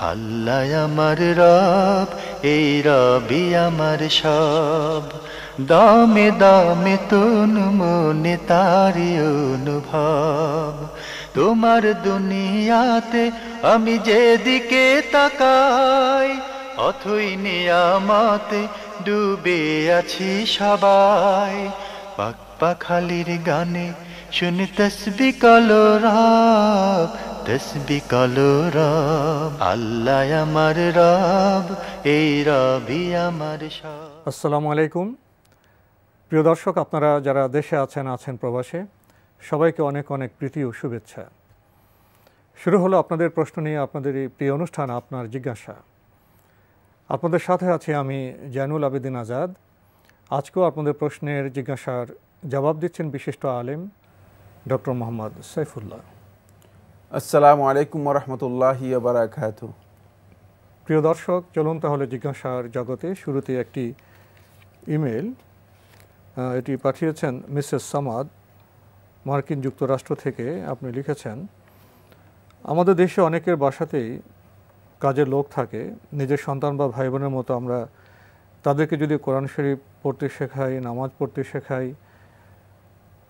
আল্লাহ আমার রব, এই রবি আমার সব। দামে দামে তন মনে তারি অনুভব। তোমার দুনিয়াতে আমি যেদিকে তাকাই, অথই নিয়ামতে ডুবে আছি সবাই। পাক পাখালির গানে শুনি তসবি কলরব, তসবি কলরব। আল্লাহ আমার রব, এই রবি আমার সব। আসসালামু আলাইকুম। প্রিয় দর্শক, আপনারা যারা দেশে আছেন প্রবাসে, সবাইকে অনেক অনেক প্রীতি ও শুভেচ্ছা। শুরু হলো আপনাদের প্রশ্ন নিয়ে আপনাদের এই প্রিয় অনুষ্ঠান আপনার জিজ্ঞাসা। আপনাদের সাথে আছি আমি জয়নুল আবেদিন আজাদ। আজকেও আপনাদের প্রশ্নের জিজ্ঞাসার জবাব দিচ্ছেন বিশিষ্ট আলেম ডক্টর মোহাম্মদ সাইফুল্লাহ। আসসালামু আলাইকুম ওরহমতুল্লাহি ওয়া বারাকাতুহু। প্রিয় দর্শক, চলুন তাহলে জিজ্ঞাসার জগতে। শুরুতে একটি ইমেল, এটি পাঠিয়েছেন মিসেস সামাদ, মার্কিন যুক্তরাষ্ট্র থেকে। আপনি লিখেছেন, আমাদের দেশে অনেকের বাসাতেই কাজের লোক থাকে। নিজের সন্তান বা ভাই বোনের মতো আমরা তাদেরকে যদি কোরআন শরীফ পড়তে শেখাই, নামাজ পড়তে শেখাই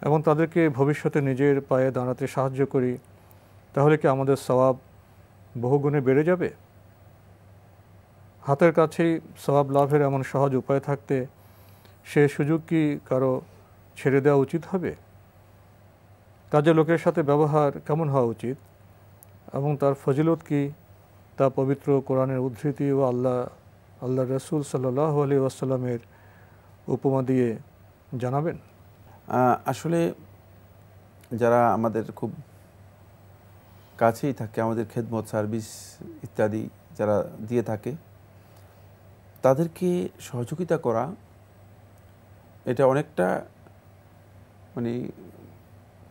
এবং তাদেরকে ভবিষ্যতে নিজের পায়ে দাঁড়াতে সাহায্য করি, তাহলে কি আমাদের সওয়াব বহুগুণে বেড়ে যাবে? হাতের কাছেই সওয়াব লাভের এমন সহজ উপায় থাকতে সে সুযোগ কি কারো ছেড়ে দেওয়া উচিত হবে? কাজের লোকের সাথে ব্যবহার কেমন হওয়া উচিত এবং তার ফজিলত কি, তা পবিত্র কোরআনের উদ্ধৃতি ও আল্লাহ রসুল সাল্লাল্লাহু আলাইহি ওয়াসাল্লামের উপমা দিয়ে জানাবেন। আসলে যারা আমাদের খুব কাছেই থাকে, আমাদের খেদমত সার্ভিস ইত্যাদি যারা দিয়ে থাকে, তাদেরকে সহযোগিতা করা, এটা অনেকটা মানে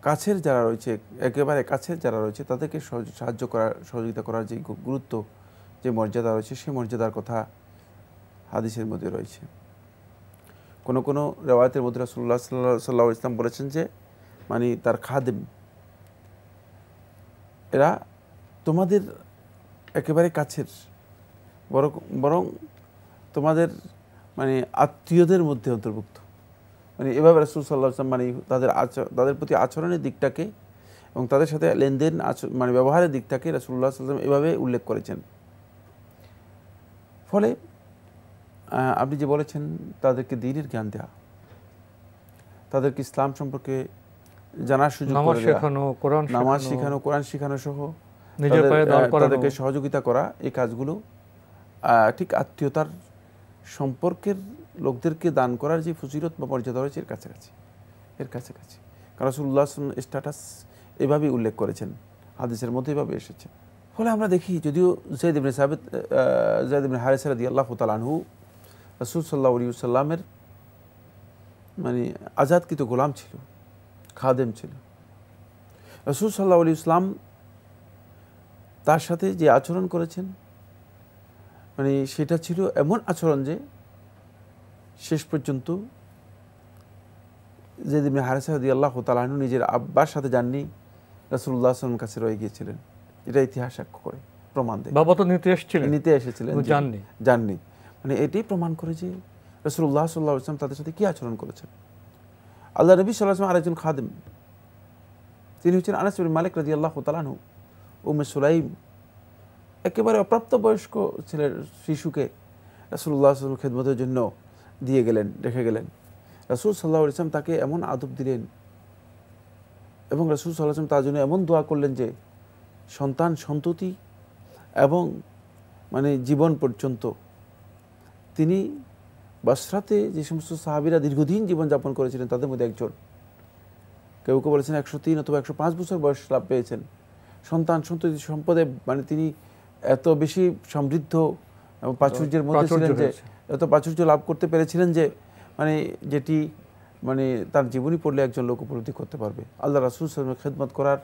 কাছের যারা রয়েছে, একেবারে কাছের যারা রয়েছে তাদেরকে সাহায্য করার, সহযোগিতা করার যে গুরুত্ব, যে মর্যাদা রয়েছে, সেই মর্যাদার কথা হাদিসের মধ্যে রয়েছে। কোনো কোনো রেওয়ায়তের মধ্যে রাসূলুল্লাহ সাল্লাল্লাহু আলাইহি ওয়াসাল্লাম বলেছেন যে মানে তার খাদেম, এরা তোমাদের একেবারে কাছের, বরং তোমাদের মানে আত্মীয়দের মধ্যে অন্তর্ভুক্ত। মানে এভাবে রাসূল সাল্লাল্লাহু আলাইহি ওয়াসাল্লাম মানে তাদের প্রতি আচরণের দিকটাকে এবং তাদের সাথে লেনদেন মানে ব্যবহারের দিকটাকে রাসূলুল্লাহ সাল্লাল্লাহু আলাইহি ওয়াসাল্লাম এভাবে উল্লেখ করেছেন। ফলে আপনি যে বলেছেন তাদেরকে দ্বীনের জ্ঞান দেওয়া, তাদেরকে ইসলাম সম্পর্কে জানার সুযোগ করে দেওয়া, নামাজ শেখানো, কোরআন শেখানো সহ তাদেরকে সহযোগিতা করা, এই কাজগুলো ঠিক আত্মীয়তার সম্পর্কের লোকদেরকে দান করার যে ফজিলত বা মর্যাদা রয়েছে এর কাছাকাছি। কারণ রাসূলুল্লাহ সাল্লাল্লাহু আলাইহি ওয়াসাল্লাম স্ট্যাটাস এভাবেই উল্লেখ করেছেন, হাদিসের মধ্যে এভাবে এসেছে। ফলে আমরা দেখি, যদিও যায়েদ ইবনে হারিসা রাদিয়াল্লাহু তাআলা আনহু রাসূল সাল্লাল্লাহু আলাইহি ওয়াসাল্লামের মানে আজাদকৃত গোলাম ছিল, খাদেম ছিল। রাসূল সাল্লাল্লাহু আলাইহি ওয়াসাল্লাম তার সাথে যে আচরণ করেছেন, মানে সেটা ছিল এমন আচরণ যে শেষ পর্যন্ত যায়েদ ইবনে হারিসা রাদিয়াল্লাহু তাআলা আনহু নিজের আব্বার সাথে যাননি, রাসূলুল্লাহ সাল্লাল্লাহু আলাইহি ওয়াসাল্লামের কাছে রয়ে গিয়েছিলেন। এটা ইতিহাস সাক্ষ্য করে, প্রমাণ দেয়। বাবা তো নিতে এসেছিলেন, জাননি। মানে এটাই প্রমাণ করে যে রাসূলুল্লাহ সাল্লাল্লাহু আলাইহি ওয়াসাল্লাম তাদের সাথে কি আচরণ করেছেন। আল্লাহ নবী সাল্লাল্লাহু আলাইহি ওয়াসাল্লাম আরেকজন খাদেম, তিনি হচ্ছেন আনাস ইবনে মালিক রাদিয়াল্লাহু তাআলা আনহু। উম্মে সুলাইম একেবারে অপ্রাপ্তবয়স্ক ছেলের শিশুকে রাসূলুল্লাহ সাল্লাল্লাহু আলাইহি ওয়াসাল্লাম খেদমতের জন্য দিয়ে গেলেন, রেখে গেলেন। রাসূল সাল্লাল্লাহু আলাইহি ওয়াসাল্লাম তাকে এমন আদব দিলেন এবং রাসূল সাল্লাল্লাহু আলাইহি ওয়াসাল্লাম তার জন্য এমন দোয়া করলেন যে সন্তান সন্ততি এবং মানে জীবন পর্যন্ত তিনি বসরাতে যে সমস্ত সাহাবীরা দীর্ঘদিন জীবনযাপন করেছিলেন তাদের মধ্যে একজন। কেউ কেউ বলেছেন 103 অথবা 105 বছর বয়স লাভ পেয়েছেন। সন্তান সন্ততি সম্পদে মানে তিনি এত বেশি সমৃদ্ধ এবং প্রাচুর্যের মধ্যে ছিলেন যে এত প্রাচুর্য লাভ করতে পেরেছিলেন যে মানে যেটি মানে তার জীবনী পড়লে একজন লোক উপলব্ধি করতে পারবে। আল্লাহ রাসূল সাল্লাল্লাহু আলাইহি ওয়াসাল্লামের খেদমত করার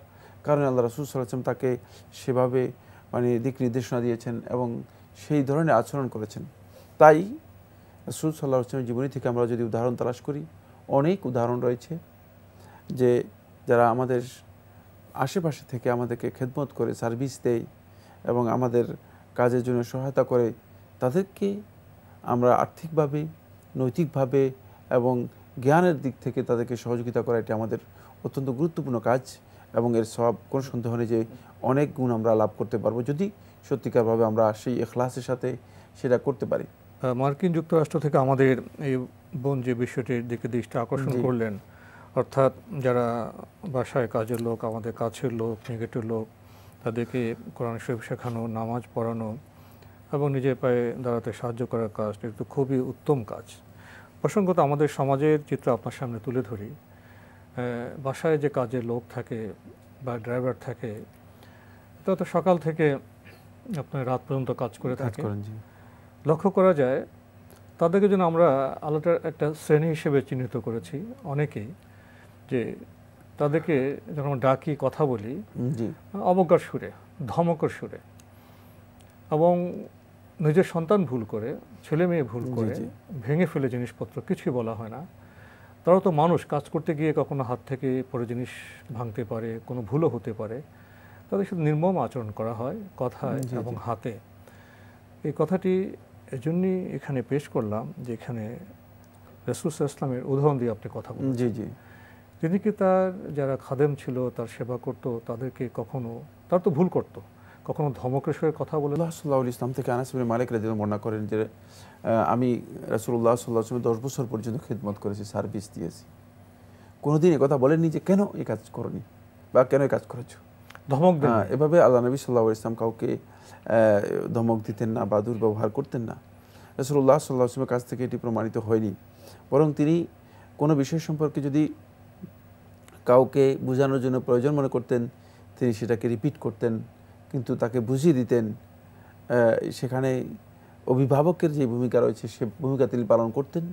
কারণে আল্লাহ রাসূল সাল্লাল্লাহু আলাইহি ওয়াসাল্লাম তাকে সেভাবে মানে দিক নির্দেশনা দিয়েছেন এবং সেই ধরনের আচরণ করেছেন। তাই রাসূল সাল্লাল্লাহু আলাইহি ওয়াসাল্লামের জীবনী থেকে আমরা যদি উদাহরণ তালাশ করি, অনেক উদাহরণ রয়েছে যে যারা আমাদের আশেপাশে থেকে আমাদেরকে খেদমত করে, সার্ভিস দেয় এবং আমাদের কাজের জন্য সহায়তা করে তাদেরকে আমরা আর্থিকভাবে, নৈতিকভাবে এবং জ্ঞানের দিক থেকে তাদেরকে সহযোগিতা করা এটি আমাদের অত্যন্ত গুরুত্বপূর্ণ কাজ এবং এর সব কোনো সন্দেহ নেই যে অনেক গুণ আমরা লাভ করতে পারবো যদি সত্যিকারভাবে আমরা সেই ইখলাসের সাথে সেটা করতে পারি। মার্কিন যুক্তরাষ্ট্র থেকে আমাদের এই বোন যে বিষয়টির দিকে দৃষ্টি আকর্ষণ করলেন, অর্থাৎ যারা বাসায় কাজের লোক, আমাদের কাছের লোক, নিকটের লোক, তাদেরকে কোরআন শরীফ শেখানো, নামাজ পড়ানো এবং নিজের পায়ে দাঁড়াতে সাহায্য করার কাজ, এটা তো খুবই উত্তম কাজ। প্রসঙ্গত আমাদের সমাজের চিত্র আপনার সামনে তুলে ধরি। বাসায় যে কাজের লোক থাকে বা ড্রাইভার থাকে, তারা তো সকাল থেকে আপনার রাত পর্যন্ত কাজ করে থাকে। লক্ষ্য করা যায় তাদেরকে যেন আমরা আলাদা একটা শ্রেণী হিসেবে চিহ্নিত করেছি অনেকেই, যে তাদেরকে যখন ডাকি, কথা বলি অবজ্ঞার সুরে, ধমকের সুরে, এবং নিজের সন্তান ভুল করে, ছেলে মেয়ে ভুল করে ভেঙে ফেলে জিনিসপত্র, কিছুই বলা হয় না। তারাও তো মানুষ, কাজ করতে গিয়ে কখনো হাত থেকে পরে জিনিস ভাঙতে পারে, কোনো ভুলও হতে পারে। তাদের সাথে নির্মম আচরণ করা হয় কথায় এবং হাতে। এই কথাটি এজন্যই এখানে পেশ করলাম যে এখানে রাসূল সাল্লাল্লাহু আলাইহি ওয়াসাল্লামের উদাহরণ দিয়ে আপনি কথা বলেন। তিনি কি তার যারা খাদেম ছিল, তার সেবা করত, তাদেরকে কখনো, তার তো ভুল করত, কখনো ধমকের সঙ্গে কথা বলে? সাল্লাল্লাহু আলাইহি ওয়াসাল্লাম থেকে আনাস ইবনে মালিক রাদিয়াল্লাহু বর্ণনা করেন যে আমি রাসূলুল্লাহ সাল্লাল্লাহু আলাইহি ওয়াসাল্লাম 10 বছর পর্যন্ত খিদমত করেছি, সার্ভিস দিয়েছি। কোনোদিন এই কথা বলেননি যে কেন এই কাজ করনি বা কেন এই কাজ করেছো, ধমক দেন। এভাবে আল্লাহ নবী সাল্লাল্লাহু আলাইহি ওয়াসাল্লাম কাউকে ধমক দিতেন না বা দুর্ব্যবহার করতেন না। রাসূলুল্লাহ সাল্লাল্লাহু আলাইহি ওয়াসাল্লামের কাছ থেকে এটি প্রমাণিত হয়নি, বরং তিনি কোনো বিষয় সম্পর্কে যদি কাউকে বোঝানোর জন্য প্রয়োজন মনে করতেন, তিনি সেটাকে রিপিট করতেন, কিন্তু তাকে বুঝিয়ে দিতেন। সেখানে অভিভাবকের যে ভূমিকা রয়েছে সে ভূমিকা তিনি পালন করতেন,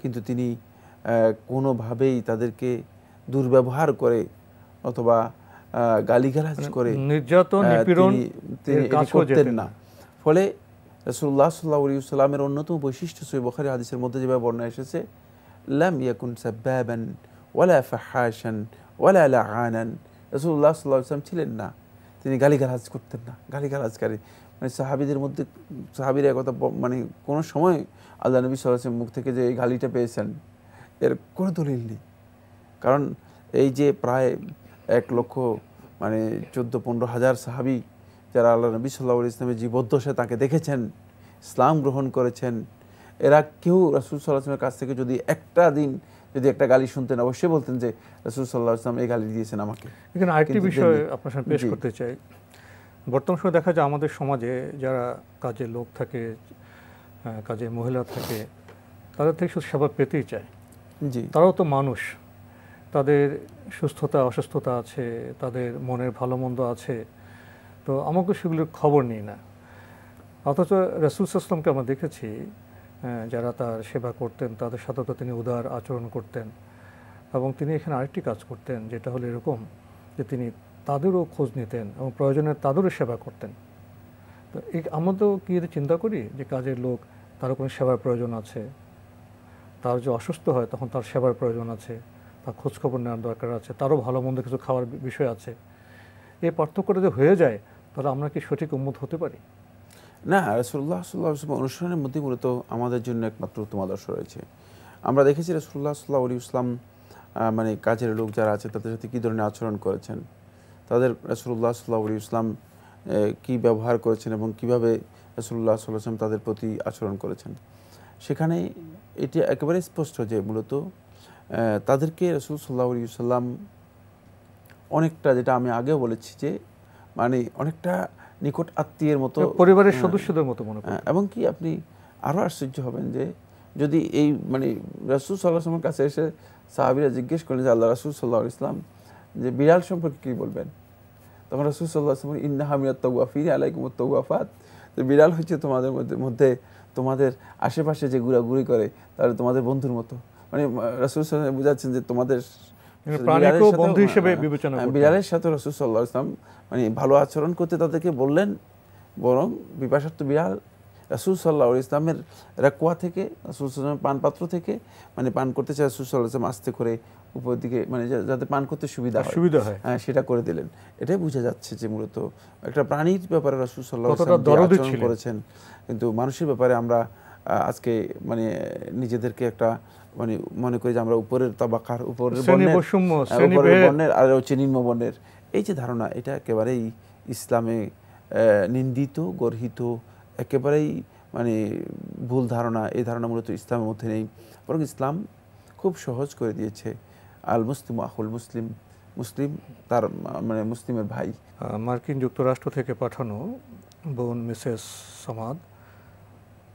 কিন্তু তিনি কোনোভাবেই তাদেরকে দুর্ব্যবহার করে অথবা গালিগালাজ করে, নির্যাতন, নিপীড়ন তিনি করতেন না। ফলে রাসূলুল্লাহ সাল্লাল্লাহু আলাইহি ওয়াসাল্লামের অন্যতম বৈশিষ্ট্য সহিহ বুখারী হাদিসের মধ্যে যেভাবে বর্ণনা এসেছে, লাম ইয়াকুন সাব্বাবান ওয়ালা ফাহাশান ওয়ালা লাআনান। রাসূলুল্লাহ সাল্লাল্লাহু আলাইহি ওয়াসাল্লাম ছিলেন না, তিনি গালিগালাজ করতেন না, গালিগালাজকারী। মানে সাহাবীদের মধ্যে সাহাবীরা কথা মানে কোনো সময় আল্লাহ নবী সাল্লাল্লাহু আলাইহি ওয়াসাল্লাম মুখ থেকে যে এই গালিটা পেয়েছেন এর কোনো দলিল নেই। কারণ এই যে প্রায় 1,14-15 হাজার সাহাবী যারা আল্লাহ নবী সাল্লাল্লাহু আলাইহি ওয়াসাল্লামের জীবদ্দশায় তাকে দেখেছেন, ইসলাম গ্রহণ করেছেন, এরা কেউ রাসূল সাল্লাল্লাহু আলাইহি ওয়াসাল্লামের কাছ থেকে যদি একটা দিন যদি একটা গালি শুনতেন, অবশ্যই বলতেন যে রাসূল সাল্লাল্লাহু আলাইহি ওয়াসাল্লাম এই গালি দিয়েছেন আমাকে। এখানে আরেকটি বিষয় আপনার সামনে পেশ করতে চাই। বর্তমান সময়ে দেখা যায় আমাদের সমাজে যারা কাজের লোক থাকে, কাজের মহিলা থাকে, তাদের থেকে শুধু সেবা পেতেই চায়। তারাও তো মানুষ, তাদের সুস্থতা অসুস্থতা আছে, তাদের মনের ভালো মন্দ আছে, তো আমাকে সেগুলোর খবর নিই না। অথচ রাসূল সাল্লাল্লাহু আলাইহি ওয়াসাল্লামকে আমরা দেখেছি যারা তার সেবা করতেন তাদের সাথে তো তিনি উদার আচরণ করতেন, এবং তিনি এখানে আরেকটি কাজ করতেন, যেটা হলো এরকম যে তিনি তাদেরও খোঁজ নিতেন এবং প্রয়োজনে তাদেরও সেবা করতেন। তো আমরা তো কি এটা চিন্তা করি যে কাজের লোক, তারও কোনো সেবার প্রয়োজন আছে, তার যে অসুস্থ হয় তখন তার সেবার প্রয়োজন আছে, তার খোঁজখবর নেওয়ার দরকার আছে, তারও ভালো মন্দ কিছু খাওয়ার বিষয় আছে। এই পার্থক্যটা যে হয়ে যায়, তাহলে আমরা কি সঠিক উম্মত হতে পারি? না, রাসূলুল্লাহ সাল্লাল্লাহু আলাইহি ওয়াসাল্লাম অনুসরণের মধ্যে মূলত আমাদের জন্য একমাত্র উত্তম আদর্শ রয়েছে। আমরা দেখেছি রাসূলুল্লাহ সাল্লাল্লাহু আলাইহি ওয়াসাল্লাম মানে কাজের লোক যারা আছে তাদের সাথে কী ধরনের আচরণ করেছেন, তাদের রাসূলুল্লাহ সাল্লাল্লাহু আলাইহি ওয়াসাল্লাম কী ব্যবহার করেছেন এবং কীভাবে রাসূলুল্লাহ সাল্লাল্লাহু আলাইহি ওয়াসাল্লাম তাদের প্রতি আচরণ করেছেন। সেখানে এটি একেবারে স্পষ্ট যে মূলত তাদেরকে রাসূল সাল্লাল্লাহু আলাইহি ওয়াসাল্লাম অনেকটা, যেটা আমি আগেও বলেছি যে মানে অনেকটা নিকট আত্মীয়ের মতো, পরিবারের সদস্যদের মতো মনে করেন। এবং কি আপনি আরও আশ্চর্য হবেন যে যদি এই মানে রাসূল সাল্লাল্লাহু আলাইহি ওয়াসাল্লামের কাছে এসে সাহাবীরা জিজ্ঞেস করেন যে আল্লাহ রাসূল সাল্লাল্লাহু আলাইহি ওয়াসাল্লাম যে বিড়াল সম্পর্কে কী বলবেন, তখন রাসূল সাল্লাল্লাহু আলাইহি ওয়াসাল্লাম ইন্নাহা মিনাত তাওয়াফিন আলাইকুমুত তাওয়াফাত, যে বিড়াল হচ্ছে তোমাদের মধ্যে তোমাদের আশেপাশে যে ঘোরাঘুরি করে তারা তোমাদের বন্ধুর মতো। মানে রাসূল সাল্লাল্লাহু আলাইহি ওয়াসাল্লাম বুঝাচ্ছেন যে তোমাদের প্রাণীকেও বন্ধু হিসেবে বিবেচনা করতেন। বিড়ালের সাথে রাসূল সাল্লাল্লাহু আলাইহি ওয়াসাল্লাম মানে ভালো আচরণ করতে তাদেরকে বললেন, বরং বিপাশার্থ বিড়াল রাসূল সাল্লাল্লাহু আলাইহি ওয়াসাল্লামের রাকওয়া থেকে, রাসূল সাল্লাল্লাহু আলাইহি ওয়াসাল্লামের পানপাত্র থেকে মানে পান করতে চায়, রাসূল সাল্লাল্লাহু আলাইহি ওয়াসাল্লাম আস্তে করে উপর দিকে মানে যাতে পান করতে সুবিধা হয় হ্যাঁ সেটা করে দিলেন। এটাই বোঝা যাচ্ছে যে মূলত একটা প্রাণীর ব্যাপারে রাসূল সাল্লাল্লাহু আলাইহি ওয়াসাল্লাম যে আচরণ করেছেন, কিন্তু মানুষের ব্যাপারে আমরা আজকে মানে নিজেদেরকে একটা মানে মনে করি যে আমরা উপরের তাবাকার, উপরের বর্ণের আর হচ্ছে নিম্ন বর্ণের, এই যে ধারণা, এটা একেবারেই ইসলামে নিন্দিত, গর্হিত, একেবারেই মানে ভুল ধারণা। এই ধারণা মূলত ইসলামের মধ্যে নেই, বরং ইসলাম খুব সহজ করে দিয়েছে। আল মুসলিম আহুল মুসলিম, মুসলিম তার মানে মুসলিমের ভাই। মার্কিন যুক্তরাষ্ট্র থেকে পাঠানো বোন মিসেস সামাদ,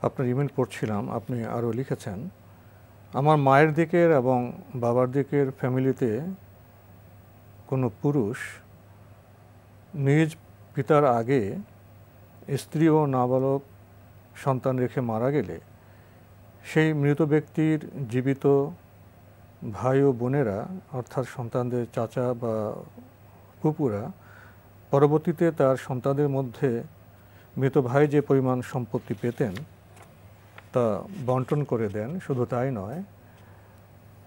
আপনার ইমেল পড়ছিলাম, আপনি আরও লিখেছেন, আমার মায়ের দিকের এবং বাবার দিকের ফ্যামিলিতে কোনো পুরুষ নিজ পিতার আগে স্ত্রী ও নাবালক সন্তান রেখে মারা গেলে সেই মৃত ব্যক্তির জীবিত ভাই ও বোনেরা, অর্থাৎ সন্তানদের চাচা বা ফুপুরা, পরবর্তীতে তার সন্তানদের মধ্যে মৃত ভাই যে পরিমাণ সম্পত্তি পেতেন তা বন্টন করে দেন। শুধু তাই নয়,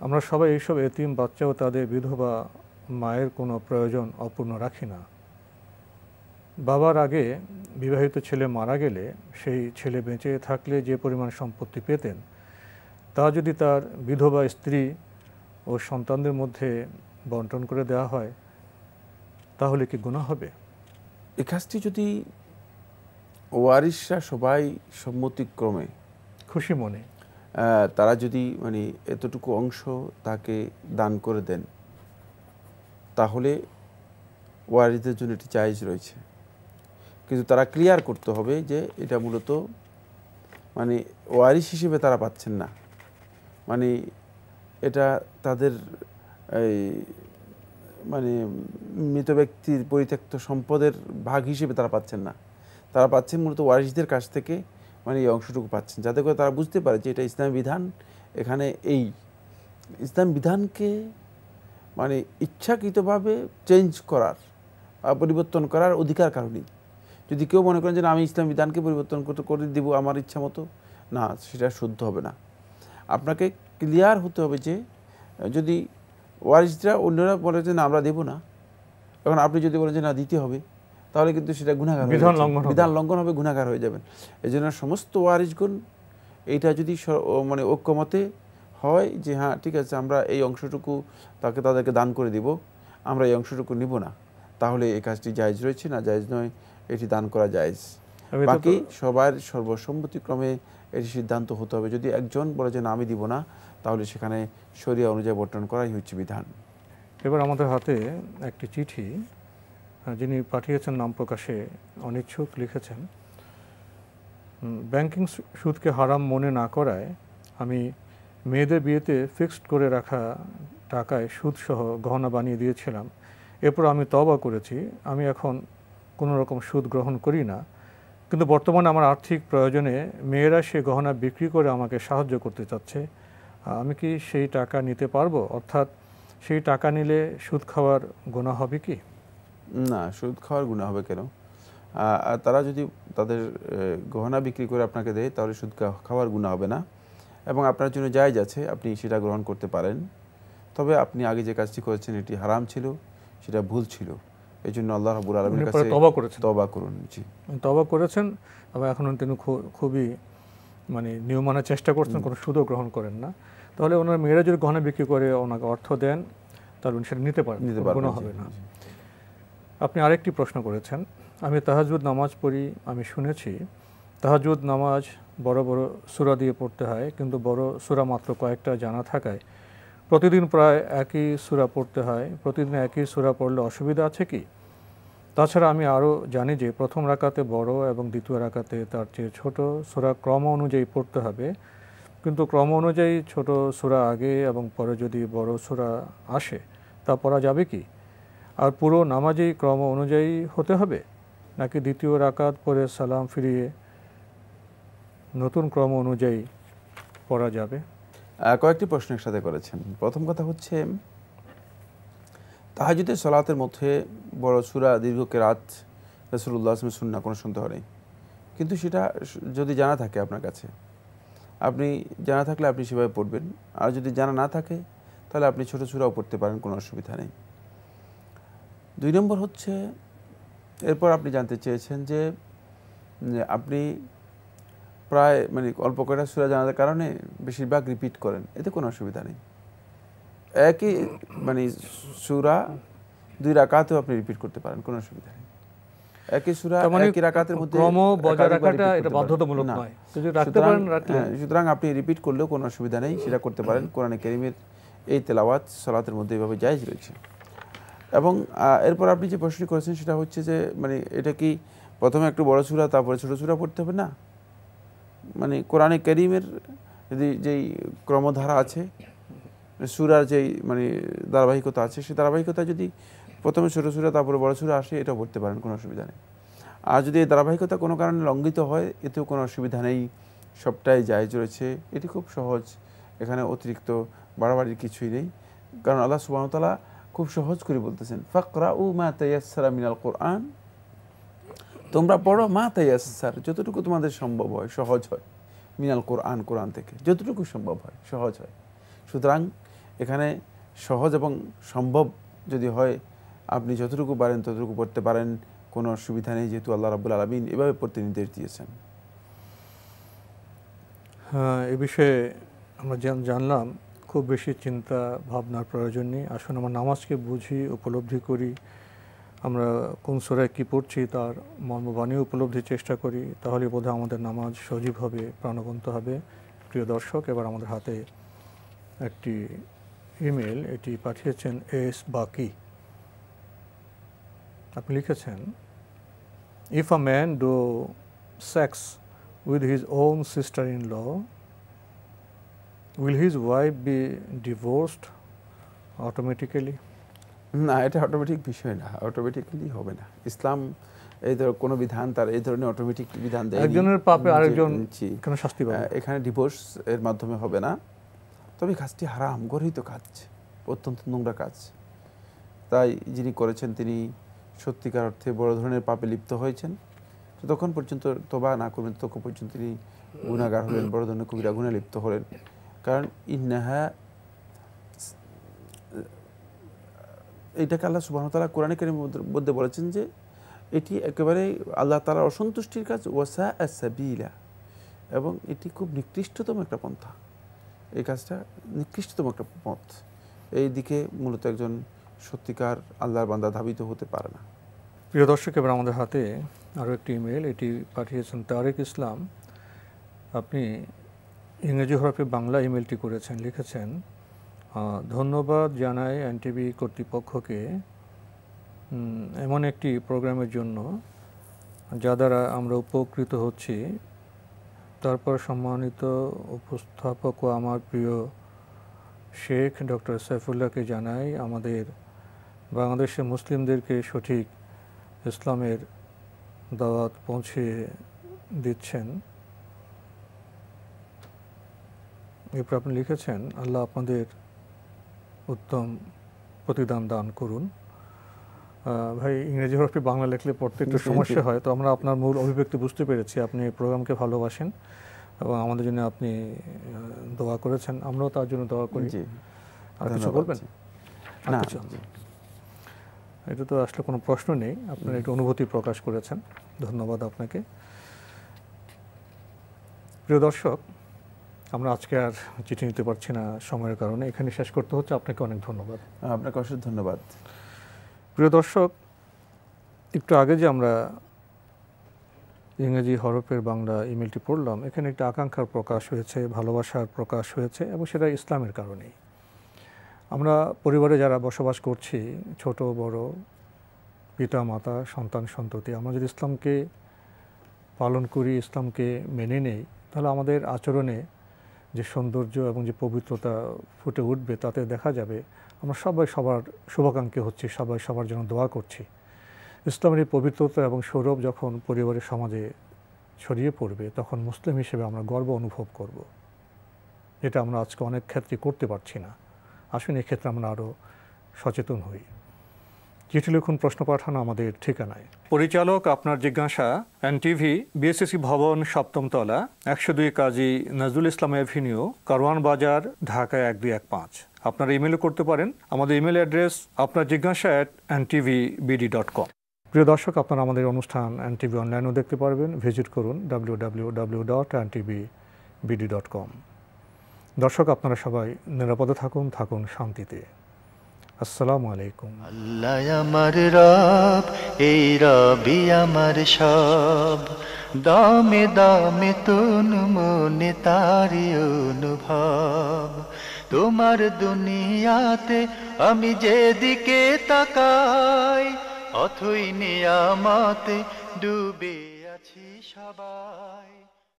আমরা সবাই এইসব এতিম বাচ্চা ও তাদের বিধবা মায়ের কোনো প্রয়োজন অপূর্ণ রাখি না। বাবার আগে বিবাহিত ছেলে মারা গেলে সেই ছেলে বেঁচে থাকলে যে পরিমাণ সম্পত্তি পেতেন তা যদি তার বিধবা স্ত্রী ও সন্তানদের মধ্যে বন্টন করে দেওয়া হয় তাহলে কি গুনাহ হবে? এই কাজটি যদি ওয়ারিশরা সবাই সম্মতিক্রমে খুশি মনে তারা যদি মানে এতটুকু অংশ তাকে দান করে দেন, তাহলে ওয়ারিসদের জন্য এটি জায়েজ রয়েছে। কিন্তু তারা ক্লিয়ার করতে হবে যে এটা মূলত মানে ওয়ারিশ হিসেবে তারা পাচ্ছেন না, মানে এটা তাদের এই মানে মৃত ব্যক্তির পরিত্যক্ত সম্পদের ভাগ হিসেবে তারা পাচ্ছেন না, তারা পাচ্ছেন মূলত ওয়ারিশদের কাছ থেকে মানে এই অংশটুকু পাচ্ছেন, যাতে করে তারা বুঝতে পারে যে এটা ইসলামী বিধান। এখানে এই ইসলাম বিধানকে মানে ইচ্ছাকৃতভাবে চেঞ্জ করার পরিবর্তন করার অধিকার কারণেই। যদি কেউ মনে করেন যে আমি ইসলাম বিধানকে পরিবর্তন করে দিব আমার ইচ্ছা মতো, না, সেটা শুদ্ধ হবে না। আপনাকে ক্লিয়ার হতে হবে যে যদি ওয়ারিসরা অন্যরা বলে যে না আমরা দেব না, এখন আপনি যদি বলেন যে না দিতে হবে, তাহলে কিন্তু সেটা গুনাহগার, বিধান লঙ্ঘন হবে, গুনাহগার হয়ে যাবেন। এই জন্য সমস্ত ওয়ারিসগণ এইটা যদি মানে ঐক্যমতে হয় যে হ্যাঁ ঠিক আছে আমরা এই অংশটুকু তাদেরকে দান করে দিব, আমরা এই অংশটুকু নিব না, তাহলে এই কাজটি জায়েজ রয়েছে, না জায়েজ নয়, এটি দান করা জায়েজ। বাকি সবার সর্বসম্মতিক্রমে এটি সিদ্ধান্ত হতে হবে। যদি একজন বলে যে না আমি দিব না, তাহলে সেখানে শরিয়া অনুযায়ী বর্ণন করাই হচ্ছে বিধান। এবার আমাদের হাতে একটি চিঠি, যিনি পাঠিয়েছেন নাম প্রকাশে অনিচ্ছুক, লিখেছেন, ব্যাংকিং সুদকে হারাম মনে না করায় আমি মেয়েদের বিয়েতে ফিক্সড করে রাখা টাকায় সুদসহ গহনা বানিয়ে দিয়েছিলাম। এরপর আমি তওবা করেছি, আমি এখন কোনো রকম সুদ গ্রহণ করি না, কিন্তু বর্তমানে আমার আর্থিক প্রয়োজনে মেয়েরা সে গহনা বিক্রি করে আমাকে সাহায্য করতে চাচ্ছে। আমি কি সেই টাকা নিতে পারবো? অর্থাৎ সেই টাকা নিলে সুদ খাওয়ার গুনাহ হবে কি? না, সুদ খাওয়ার গুনাহ হবে কেন? তারা যদি তাদের গহনা বিক্রি করে আপনাকে দেয় তাহলে সুদ খাওয়ার গুনাহ হবে না, এবং আপনার জন্য জায়েজ আছে, আপনি সেটা গ্রহণ করতে পারেন। তবে আপনি আগে যে কাজটি করেছেন এটি হারাম ছিল, সেটা ভুল ছিল, এই জন্য আল্লাহ রাব্বুল আলামিনের কাছে তওবা করুন। জি, তওবা করেছেন, এবং এখন তিনি খুবই মানে নিয়ম মানার চেষ্টা করছেন, কোনো সুদও গ্রহণ করেন না। তাহলে ওনার মেয়েরা যদি গহনা বিক্রি করে ওনাকে অর্থ দেন তাহলে উনি সেটা নিতে পারেন, গুনাহ হবে না। আপনি আরেকটি প্রশ্ন করেছেন, আমি তাহাজ্জুদ নামাজ পড়ি, আমি শুনেছি তাহাজ্জুদ নামাজ বড় বড় সূরা দিয়ে পড়তে হয়, কিন্তু বড় সূরা মাত্র কয়েকটা জানা থাকায় প্রতিদিন প্রায় একই সূরা পড়তে হয়। প্রতিদিন একই সূরা পড়লে অসুবিধা আছে কি? তাছাড়া আমি আরও জানি যে প্রথম রাকাতে বড় এবং দ্বিতীয় রাকাতে তার চেয়ে ছোট সূরা ক্রম অনুযায়ী পড়তে হবে, কিন্তু ক্রম অনুযায়ী ছোট সূরা আগে এবং পরে যদি বড় সূরা আসে তা পড়া যাবে কি? আর পুরো নামাজেই ক্রম অনুযায়ী হতে হবে, নাকি দ্বিতীয় রাকাত পরে সালাম ফিরিয়ে নতুন ক্রম অনুযায়ী পড়া যাবে? কয়েকটি প্রশ্ন একসাথে করেছেন। প্রথম কথা হচ্ছে তাহাজ্জুদের সালাতের মধ্যে বড় সূরা দীর্ঘ কেরাত রাসূলুল্লাহ সাল্লাল্লাহু আলাইহি ওয়াসাল্লামের সুন্নাহ, কোনো সন্দেহ নেই, কিন্তু সেটা যদি জানা থাকে আপনার কাছে, আপনি জানা থাকলে আপনি সেভাবে পড়বেন, আর যদি জানা না থাকে তাহলে আপনি ছোট সূরাও পড়তে পারেন, কোনো অসুবিধা নেই। 2 নম্বর হচ্ছে, এরপর আপনি জানতে চেয়েছেন যে আপনি প্রায় মানে অল্প কয়টা সূরা জানার কারণে বেশিরভাগ রিপিট করেন, এতে কোনো অসুবিধা নেই। একই মানে সূরা 2 রাকাতেও আপনি রিপিট করতে পারেন, কোনো অসুবিধা নেই। একই সূরা একই রাকাতের মধ্যে ক্রম বজায় রাখাটা এটা বাধ্যতামূলক নয়, যদি রাখতে পারেন রাখলেন। সুতরাং আপনি রিপিট করলেও কোনো অসুবিধা নেই, সেটা করতে পারেন। কোরআনে কারীমের এই তেলাওয়াত সালাতের মধ্যে এইভাবে জায়েজ রয়েছে। এবং এরপর আপনি যে প্রশ্ন করেছেন সেটা হচ্ছে যে মানে এটা কি প্রথমে একটু বড় সূরা তারপরে ছোট সূরা পড়তে হবে? না, মানে কোরআনে কারীমের যদি যেই ক্রমধারা আছে, সূরার যেই মানে ধারাবাহিকতা আছে, সেই ধারাবাহিকতা যদি প্রথমে ছোট সূরা তারপরে বড় সূরা আসে, এটাও পড়তে পারেন, কোনো অসুবিধা নেই। আর যদি এই ধারাবাহিকতা কোনো কারণে লঙ্ঘিত হয়, এতেও কোনো অসুবিধা নেই, সবটাই জায়েজ রয়েছে। এটি খুব সহজ, এখানে অতিরিক্ত বাড়াবাড়ির কিছুই নেই। কারণ আল্লাহ সুবহানাহু ওয়া তাআলা খুব সহজ করে বলতেছেন, ফাকরাউ মা তায়াসসারা মিনাল কোরআন, তোমরা পড়ো মা তায়াসসার, যতটুকু তোমাদের সম্ভব হয়, সহজ হয়, মিনাল কোরআন, কোরআন থেকে যতটুকু সম্ভব হয়, সহজ হয়। সুতরাং এখানে সহজ এবং সম্ভব যদি হয়, আপনি যতটুকু পারেন ততটুকু পড়তে পারেন, কোনো অসুবিধা নেই, যেহেতু আল্লাহ রাব্বুল আলামিন এভাবে পড়তে নির্দেশ দিয়েছেন। হ্যাঁ, এ বিষয়ে আমরা জানলাম খুব বেশি চিন্তা ভাবনার প্রয়োজন নেই। আসুন আমরা নামাজকে বুঝি, উপলব্ধি করি, আমরা কোন সূরায় কী পড়ছি তার মর্মবাণী উপলব্ধির চেষ্টা করি, তাহলে বোধহয় আমাদের নামাজ সজীব হবে, প্রাণবন্ত হবে। প্রিয় দর্শক, এবার আমাদের হাতে একটি ইমেল, এটি পাঠিয়েছেন এস বাকি। আপনি লিখেছেন, if a man do sex with his own sister-in-law, will his wife be divorced automatically? না, এটা অটোমেটিক বিষয় না, অটোমেটিক্যালি হবে না। ইসলাম এই ধরনের কোনো বিধান তার এই ধরনের অটোমেটিক বিধান দেয়। একজনের পাপে আরেকজন কেন শাস্তি পাবে? এখানে ডিভোর্স এর মাধ্যমে হবে না, তবে কাজটি হারাম, গর্হিত কাজ, অত্যন্ত নোংরা কাজ। তাই যিনি করেছেন তিনি সত্যিকার অর্থে বড় ধরনের পাপে লিপ্ত হয়েছেন। যতক্ষণ পর্যন্ত তওবা না করবেন ততক্ষণ পর্যন্ত তিনি গুনাহগার হলেন, বড় ধরনের কবিরা গুনাহে লিপ্ত হলেন। কারণ ইন্নাহা, এইটাকে আল্লাহ সুবহানাহু ওয়া তাআলা কোরআনে কারীমের মধ্যে বলেছেন যে এটি একেবারে আল্লাহ তাআলার অসন্তুষ্টির কাজ, ওয়াসা আস-সাবিলা, এবং এটি খুব নিকৃষ্টতম একটা পন্থা। এই কাজটা নিকৃষ্টতম একটা পথ, এই দিকে মূলত একজন সত্যিকার আল্লাহর বান্দা ধাবিত হতে পারে না। প্রিয় দর্শক, এবার আমাদের হাতে আরও একটি ইমেল, এটি পাঠিয়েছেন তারেক ইসলাম। আপনি ইংরেজি হরফে বাংলা ইমেলটি করেছেন, লিখেছেন, ধন্যবাদ জানাই এনটিভি কর্তৃপক্ষকে এমন একটি প্রোগ্রামের জন্য যা দ্বারা আমরা উপকৃত হচ্ছি। তারপর সম্মানিত উপস্থাপক ও আমার প্রিয় শেখ ডক্টর সাইফুল্লাহকে জানাই আমাদের বাংলাদেশের মুসলিমদেরকে সঠিক ইসলামের দাওয়াত পৌঁছে দিচ্ছেন। এরপর আপনি লিখেছেন, আল্লাহ আপনাদের উত্তম প্রতিদান দান করুন। ভাই, ইংরেজি হরফে বাংলা লিখলে পড়তে একটু সমস্যা হয়, তো আমরা আপনার মূল অভিব্যক্তি বুঝতে পেরেছি। আপনি প্রোগ্রামকে ভালোবাসেন এবং আমাদের জন্য আপনি দোয়া করেছেন, আমরাও তার জন্য দোয়া করি। আর কিছু বলবেন? এটা তো আসলে কোনো প্রশ্ন নেই, আপনার একটু অনুভূতি প্রকাশ করেছেন, ধন্যবাদ আপনাকে। প্রিয় দর্শক, আমরা আজকে আর চিঠি নিতে পারছি না সময়ের কারণে, এখানে শেষ করতে হচ্ছে। আপনাকে অনেক ধন্যবাদ। আপনাকে অশেষ ধন্যবাদ। প্রিয় দর্শক, একটু আগে যে আমরা ইংরেজি হরফের বাংলা ইমেলটি পড়লাম, এখানে একটা আকাঙ্ক্ষার প্রকাশ হয়েছে, ভালোবাসার প্রকাশ হয়েছে, এবং সেটা ইসলামের কারণেই। আমরা পরিবারে যারা বসবাস করছি, ছোট বড়, পিতা মাতা, সন্তান সন্ততি, আমরা যদি ইসলামকে পালন করি, ইসলামকে মেনে নেই, তাহলে আমাদের আচরণে যে সৌন্দর্য এবং যে পবিত্রতা ফুটে উঠবে, তাতে দেখা যাবে আমরা সবাই সবার শুভাকাঙ্ক্ষী হচ্ছি, সবাই সবার জন্য দোয়া করছি। ইসলামের এই পবিত্রতা এবং সৌরভ যখন পরিবারের সমাজে ছড়িয়ে পড়বে, তখন মুসলিম হিসেবে আমরা গর্ব অনুভব করব, যেটা আমরা আজকে অনেক ক্ষেত্রে করতে পারছি না। আসুন, এক্ষেত্রে আমরা আরও সচেতন হই। চিঠি লিখুন, প্রশ্ন পাঠান আমাদের ঠিকানায়। পরিচালক আপনার জিজ্ঞাসা, এনটিভি, বিএসসি ভবন, 7ম তলা, 102 কাজী নজরুল ইসলাম এভিনিউ, কারওয়ান বাজার, ঢাকা 1215। আপনারা ইমেলও করতে পারেন। আমাদের ইমেল অ্যাড্রেস আপনার জিজ্ঞাসা @ntvbd.com। প্রিয় দর্শক, আপনারা আমাদের অনুষ্ঠান এনটিভি অনলাইনেও দেখতে পারবেন। ভিজিট করুন www.ntvbd.com। দর্শক, আপনারা সবাই নিরাপদে থাকুন, থাকুন শান্তিতে। আসসালামু আলাইকুম। আল্লাহ আমার রব, এই রবি আমার সব, দামে দামে তন মনে তারি অনুভব। তোমার দুনিয়াতে আমি যেদিকে তাকাই, অথই নিয়ামতে ডুবে আছি সবাই।